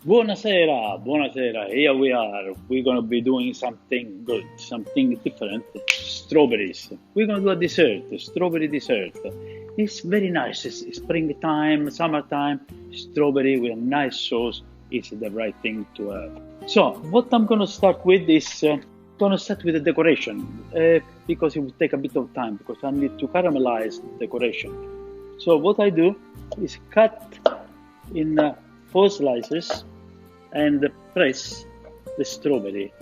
Buonasera, buonasera. Here we are. We're gonna be doing something good, something different. Strawberries. We're gonna do a dessert, a strawberry dessert. It's very nice. It's springtime, summertime. Strawberry with a nice sauce is the right thing to have. So what I'm gonna start with is gonna start with the decoration because it will take a bit of time because I need to caramelize the decoration. So what I do is cut in 4 slices and press the strawberry.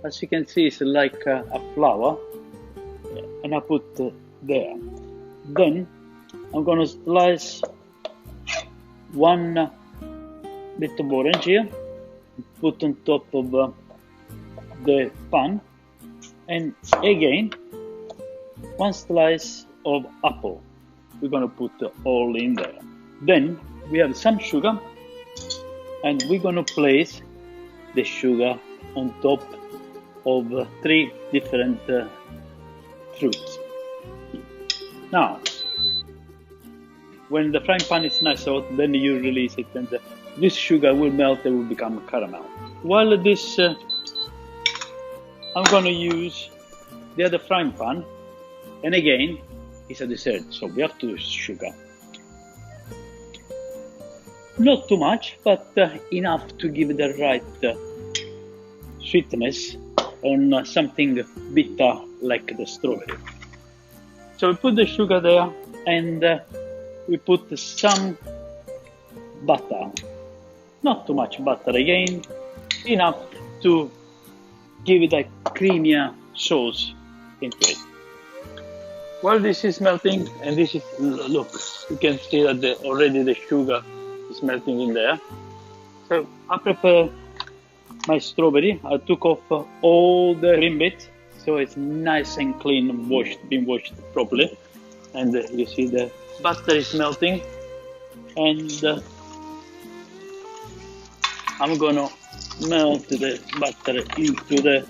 As you can see, it's like a flower, and I put there. Then I'm gonna slice one bit of orange here, put on top of the pan, and again 1 slice of apple. We're gonna put all in there. Then we have some sugar, and we're gonna place the sugar on top of 3 different fruits. Now, when the frying pan is nice hot, then you release it, and this sugar will melt and will become caramel. While this, I'm gonna use the other frying pan, and again, it's a dessert, so we have to use sugar. Not too much, but enough to give the right sweetness on something bitter like the strawberry. So we put the sugar there, and we put some butter. Not too much butter again, enough to give it a creamier sauce into it. While this is melting, and this is, look, you can see that already the sugar is melting in there. So I prepare my strawberry. I took off all the green bits, so it's nice and clean, been washed properly. And you see the butter is melting, and I'm gonna melt the butter into the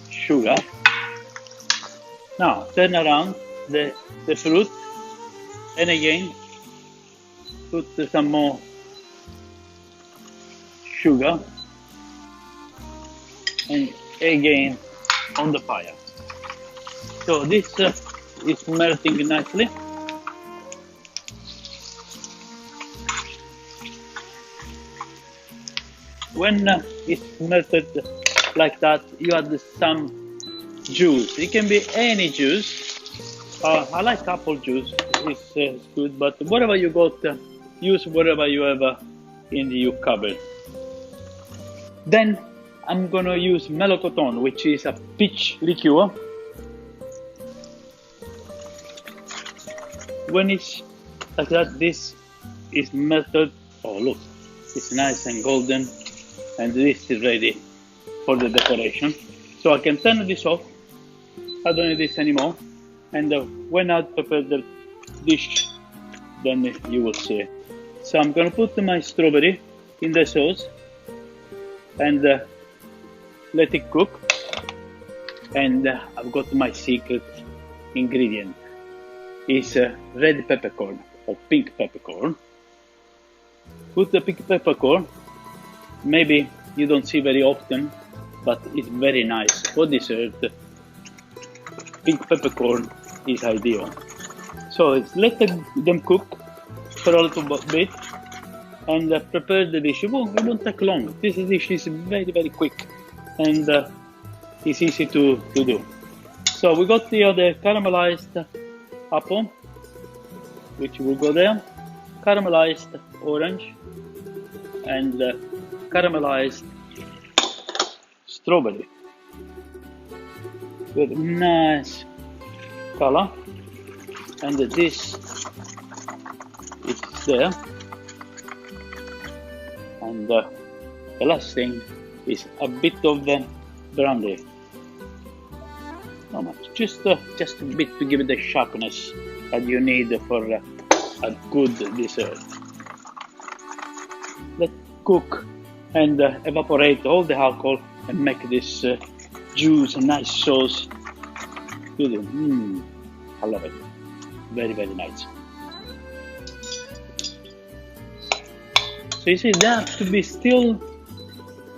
sugar. Now turn around the fruit, and again put some more sugar, and again on the fire. So this is melting nicely. When it's melted like that, you add some juice. It can be any juice. I like apple juice. It's good, but whatever you got, use whatever you have in your cupboard. Then I'm gonna use melocotone, which is a peach liqueur. When it's like that, this is melted. Oh look, it's nice and golden, and this is ready for the decoration. So I can turn this off. I don't need this anymore. And when I prepare the dish, then you will see. So I'm gonna put my strawberry in the sauce and let it cook. And I've got my secret ingredient. It's red peppercorn or pink peppercorn. Put the pink peppercorn. Maybe you don't see very often, but it's very nice for dessert. Pink peppercorn is ideal. So let them cook for a little bit, and prepare the dish. It won't take long. This dish is very, very quick, and it's easy to do. So we got the other caramelized apple, which will go there, caramelized orange, and caramelized strawberry with nice color, and this is there, and the last thing is a bit of brandy. Not much, just a bit to give it the sharpness that you need for a good dessert. Let cook and evaporate all the alcohol and make this juice a nice sauce. I love it. Very, very nice. So you see, they have to be still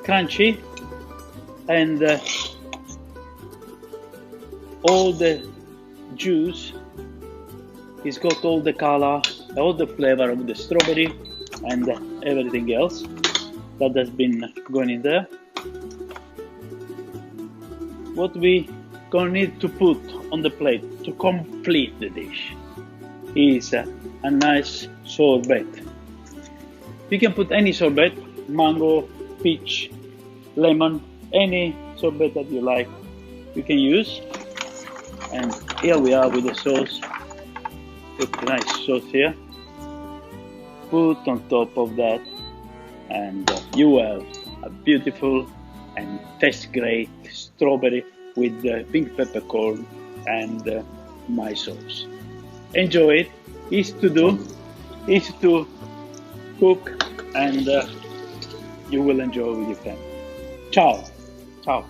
crunchy, and all the juice is got all the color, all the flavor of the strawberry and everything else that has been going in there. What we gonna need to put on the plate to complete the dish is a nice sorbet. You can put any sorbet, mango, peach, lemon, any sorbet that you like, you can use. And here we are with the sauce. Put a nice sauce here. Put on top of that, and you have a beautiful and tastes great strawberry with pink peppercorn and my sauce. Enjoy it. Easy to do, easy to cook, and you will enjoy with your family. Ciao. Ciao.